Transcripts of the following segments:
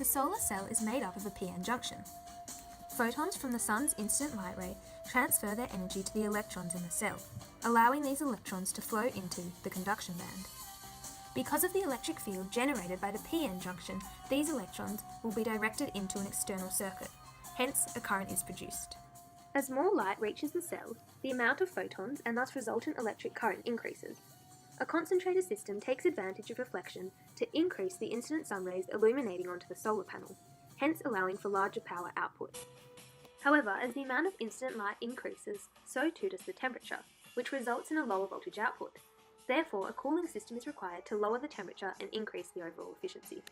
The solar cell is made up of a p-n junction. Photons from the sun's incident light ray transfer their energy to the electrons in the cell, allowing these electrons to flow into the conduction band. Because of the electric field generated by the p-n junction, these electrons will be directed into an external circuit, hence a current is produced. As more light reaches the cell, the amount of photons and thus resultant electric current increases. A concentrator system takes advantage of reflection to increase the incident sun rays illuminating onto the solar panel, hence allowing for larger power output. However, as the amount of incident light increases, so too does the temperature, which results in a lower voltage output. Therefore, a cooling system is required to lower the temperature and increase the overall efficiency.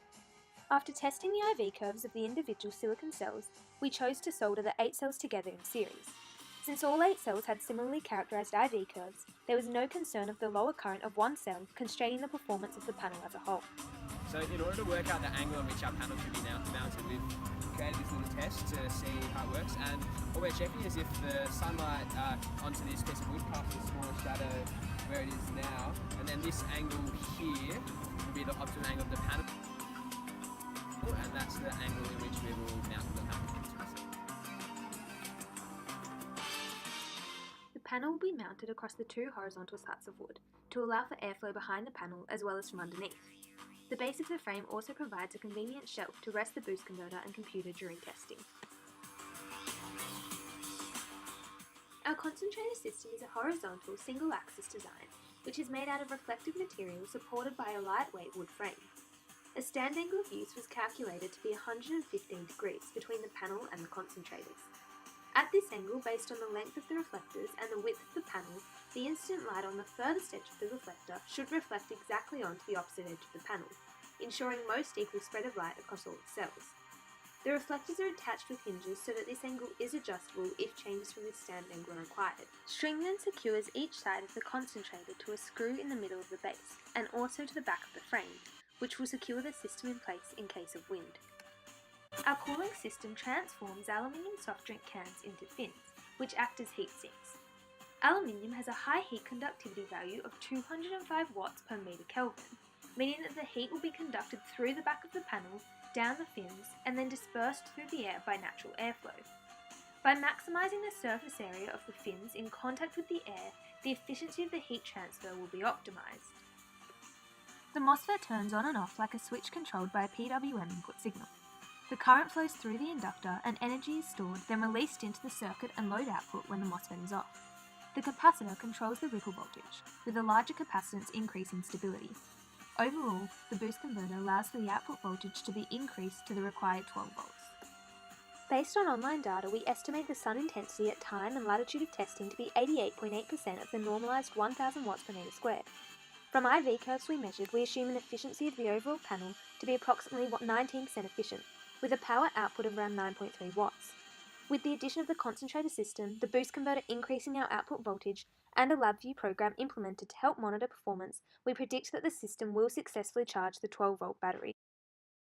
After testing the IV curves of the individual silicon cells, we chose to solder the 8 cells together in series. Since all 8 cells had similarly characterized IV curves, there was no concern of the lower current of one cell constraining the performance of the panel as a whole. So in order to work out the angle on which our panel should be mounted, we've created this little test to see how it works, and what we're checking is if the sunlight onto this piece of wood casts a smaller shadow where it is now, and then this angle here will be the optimum angle of the panel, and that's the angle in which we will mount the panel. The panel will be mounted across the 2 horizontal slats of wood to allow for airflow behind the panel as well as from underneath. The base of the frame also provides a convenient shelf to rest the boost converter and computer during testing. Our concentrator system is a horizontal single-axis design, which is made out of reflective material supported by a lightweight wood frame. A stand angle of use was calculated to be 115 degrees between the panel and the concentrators. At this angle, based on the length of the reflectors and the width of the panel, the incident light on the furthest edge of the reflector should reflect exactly onto the opposite edge of the panel, ensuring most equal spread of light across all its cells. The reflectors are attached with hinges so that this angle is adjustable if changes from this stand angle are required. String then secures each side of the concentrator to a screw in the middle of the base, and also to the back of the frame, which will secure the system in place in case of wind. Our cooling system transforms aluminium soft drink cans into fins, which act as heat sinks. Aluminium has a high heat conductivity value of 205 watts per meter Kelvin, meaning that the heat will be conducted through the back of the panel, down the fins, and then dispersed through the air by natural airflow. By maximising the surface area of the fins in contact with the air, the efficiency of the heat transfer will be optimised. The MOSFET turns on and off like a switch controlled by a PWM input signal. The current flows through the inductor and energy is stored, then released into the circuit and load output when the MOSFET is off. The capacitor controls the ripple voltage, with a larger capacitance increasing stability. Overall, the boost converter allows for the output voltage to be increased to the required 12 volts. Based on online data, we estimate the sun intensity at time and latitude of testing to be 88.8% of the normalised 1000 watts per metre squared. From IV curves we measured, we assume an efficiency of the overall panel to be approximately 19% efficient, with a power output of around 9.3 watts. With the addition of the concentrator system, the boost converter increasing our output voltage, and a LabVIEW program implemented to help monitor performance, we predict that the system will successfully charge the 12-volt battery.